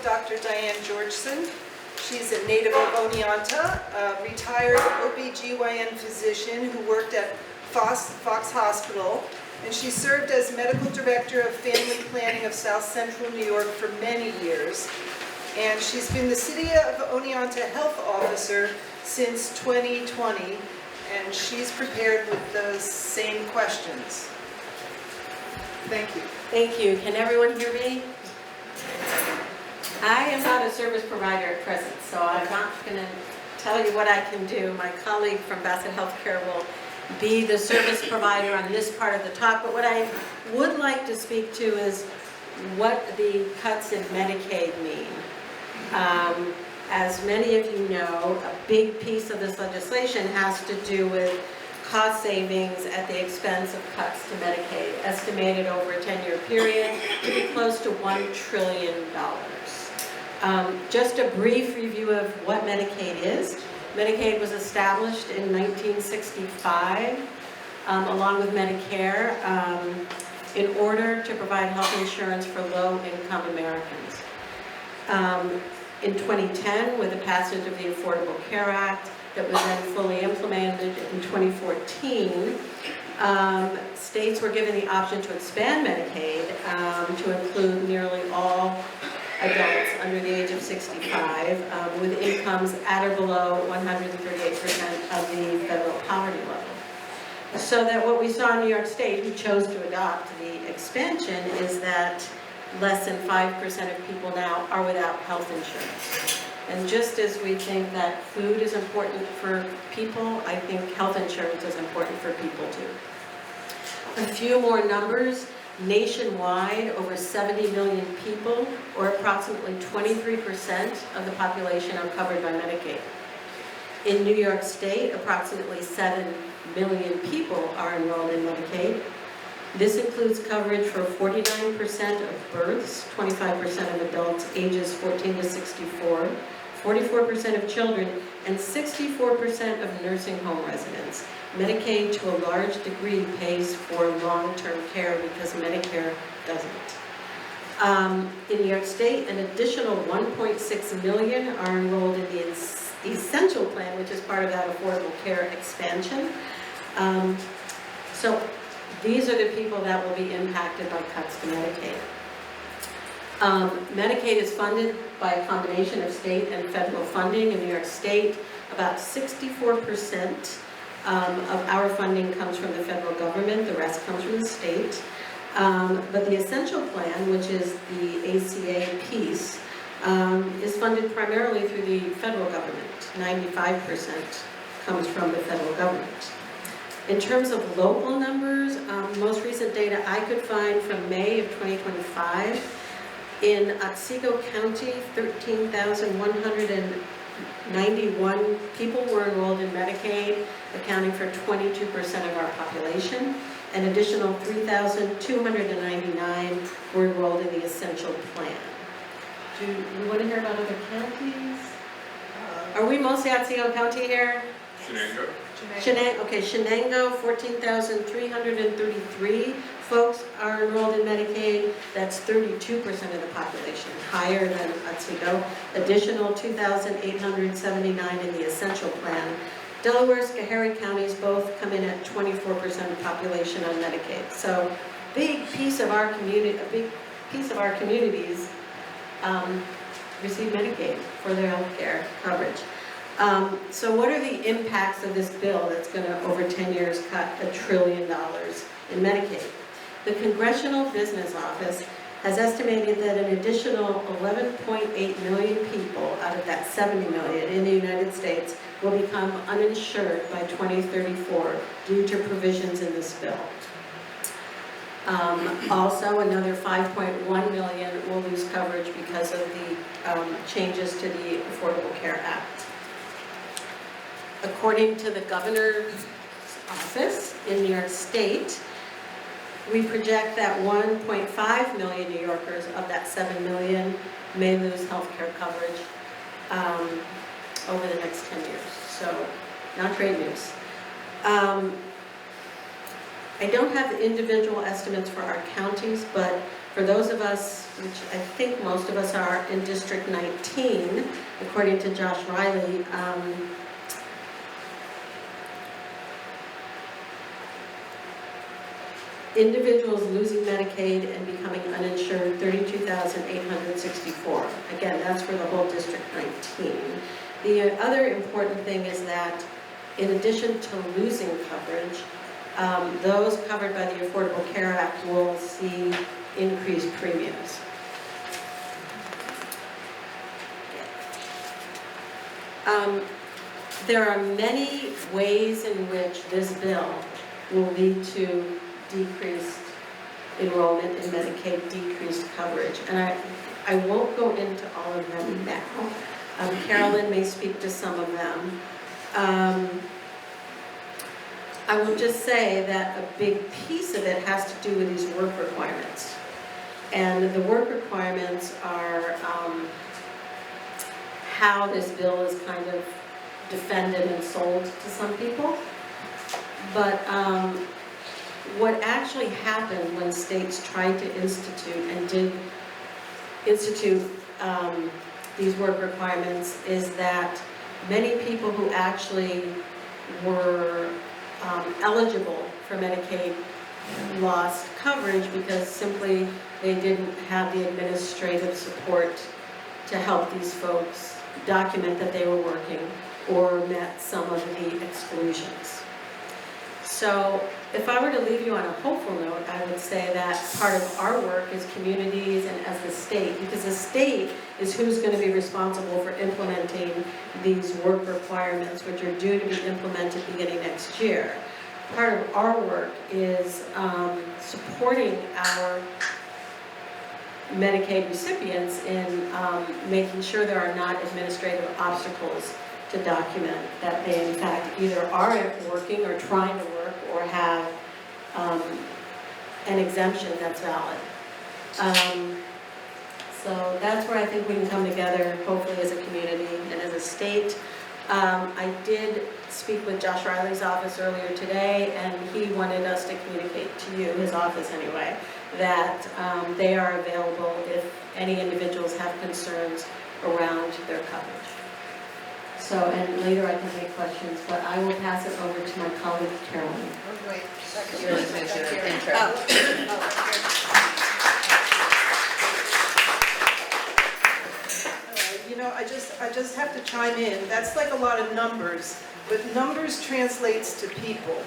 Dr. Diane Georgeson. She's a native of Oneonta, a retired OBGYN physician who worked at Fox Hospital, and she served as medical director of family planning of South Central New York for many years. And she's been the City of Oneonta Health Officer since 2020, and she's prepared with those same questions. Thank you. Thank you. Can everyone hear me? I am not a service provider at present, so I'm not going to tell you what I can do. My colleague from Bassett Healthcare will be the service provider on this part of the talk, but what I would like to speak to is what the cuts in Medicaid mean. As many of you know, a big piece of this legislation has to do with cost savings at the expense of cuts to Medicaid, estimated over a 10-year period to be close to $1 trillion. Just a brief review of what Medicaid is. Medicaid was established in 1965, along with Medicare, in order to provide health insurance for low-income Americans. In 2010, with the passage of the Affordable Care Act that was then fully implemented in 2014, states were given the option to expand Medicaid to include nearly all adults under the age of 65 with incomes at or below 138% of the federal poverty level. So that what we saw in New York State, who chose to adopt the expansion, is that less than 5% of people now are without health insurance. And just as we think that food is important for people, I think health insurance is important for people too. A few more numbers. Nationwide, over 70 million people, or approximately 23% of the population, are covered by Medicaid. In New York State, approximately 7 million people are enrolled in Medicaid. This includes coverage for 49% of births, 25% of adults ages 14 to 64, 44% of children, and 64% of nursing home residents. Medicaid, to a large degree, pays for long-term care because Medicare doesn't. In New York State, an additional 1.6 million are enrolled in the Essential Plan, which is part of that Affordable Care expansion. So these are the people that will be impacted by cuts to Medicaid. Medicaid is funded by a combination of state and federal funding. In New York State, about 64% of our funding comes from the federal government, the rest comes from the state. But the Essential Plan, which is the ACA piece, is funded primarily through the federal government. 95% comes from the federal government. In terms of local numbers, most recent data I could find from May of 2025, in Otsego County, 13,191 people were enrolled in Medicaid, accounting for 22% of our population. An additional 3,299 were enrolled in the Essential Plan. Do you want to hear about other counties? Are we mostly Otsego County here? Shenango, 14,333 folks are enrolled in Medicaid. That's 32% of the population, higher than Otsego. Additional 2,879 in the Essential Plan. Delaware, Schoharie counties both come in at 24% of population on Medicaid. So, big piece of our community, a big piece of our communities receive Medicaid for their health care coverage. So what are the impacts of this bill that's going to, over 10 years, cut $1 trillion in Medicaid? The Congressional Business Office has estimated that an additional 11.8 million people out of that 70 million in the United States will become uninsured by 2034 due to provisions in this bill. Also, another 5.1 million will lose coverage because of the changes to the Affordable Care Act. According to the governor's office in New York State, we project that 1.5 million New Yorkers of that 7 million may lose health care coverage over the next 10 years. So, not great news. I don't have the individual estimates for our counties, but For those of us, which I think most of us are in District 19, according to Josh Riley, individuals losing Medicaid and becoming uninsured, 32,864. Again, that's for the whole District 19. The other important thing is that in addition to losing coverage, those covered by the Affordable Care Act will see increased premiums. There are many ways in which this bill will lead to decreased enrollment in Medicaid, decreased coverage. And I won't go into all of them now. Carolyn may speak to some of them. I will just say that a big piece of it has to do with these work requirements. And the work requirements are how this bill is kind of defended and sold to some people. But what actually happened when states tried to institute and did institute these work requirements is that many people who actually were eligible for Medicaid lost coverage because simply they didn't have the administrative support to help these folks document that they were working or met some of the exclusions. So if I were to leave you on a hopeful note, I would say that part of our work as communities and as the state, because the state is who's going to be responsible for implementing these work requirements, which are due to be implemented beginning next year. Part of our work is supporting our Medicaid recipients in making sure there are not administrative obstacles to document that they in fact either are working or trying to work or have an exemption that's valid. So that's where I think we can come together, hopefully as a community and as a state. I did speak with Josh Riley's office earlier today, and he wanted us to communicate to you, his office anyway, that they are available if any individuals have concerns around their coverage. So, and later I can take questions, but I will pass it over to my colleague, Carolyn. Oh, wait. You're going to finish your intro. You know, I just have to chime in. That's like a lot of numbers, but numbers translates to people.